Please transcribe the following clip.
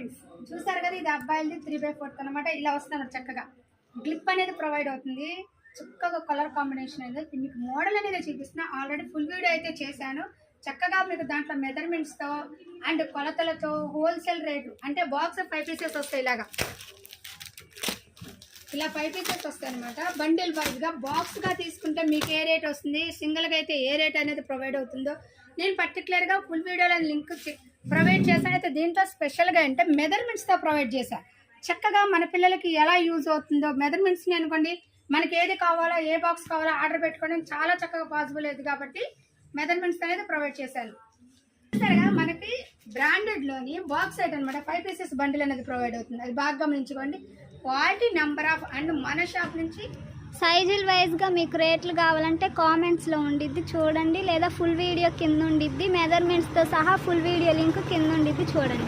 Friends చూసారు కదా, ఇది అబ్బాయిలది 3/4 అనమాట. ఇలా వస్తున్నారు చక్కగా. గ్లిప్ అనేది ప్రొవైడ్ అవుతుంది, చక్కగా కలర్ కాంబినేషన్ అనేది. మీకు మోడల్ అనేది చూపిస్తున్నా. ఆల్రెడీ ఫుల్ వీడియో అయితే చేశాను. చక్కగా మీకు దాంట్లో మెజర్మెంట్స్తో అండ్ కొలతలతో హోల్సేల్ రేటు అంటే బాక్స్ 5 పీసెస్ వస్తాయి. ఇలా 5 పీసెస్ వస్తాయి అనమాట. బండిల్ వైజ్గా బాక్స్గా తీసుకుంటే మీకు ఏ రేట్ వస్తుంది, సింగిల్గా అయితే ఏ రేట్ అనేది ప్రొవైడ్ అవుతుందో నేను పర్టికులర్గా ఫుల్ వీడియోలో లింక్ ప్రొవైడ్ చేశాను. అయితే దీంట్లో స్పెషల్గా అంటే మెజర్మెంట్స్తో ప్రొవైడ్ చేశాను. చక్కగా మన పిల్లలకి ఎలా యూజ్ అవుతుందో మెజర్మెంట్స్ని అనుకోండి, మనకి ఏది కావాలో ఏ బాక్స్ కావాలో ఆర్డర్ పెట్టుకోవడం చాలా చక్కగా పాసిబుల్ అవుతుంది. కాబట్టి మెజర్మెంట్స్ అనేది ప్రొవైడ్ చేశాను. సరిగా మనకి బ్రాండెడ్లోని బాక్స్ అయితే అనమాట 5 పీసెస్ బండిల్ అనేది ప్రొవైడ్ అవుతుంది. అది బాగా గమనించుకోండి. క్వాలిటీ, నెంబర్ ఆఫ్ అండ్ మన షాప్ నుంచి సైజుల వైజ్గా మీకు రేట్లు కావాలంటే కామెంట్స్లో ఉండిద్ది చూడండి, లేదా ఫుల్ వీడియో కింద ఉండిద్ది. మెజర్మెంట్స్తో సహా ఫుల్ వీడియో లింక్ కింద ఉండిద్ది చూడండి.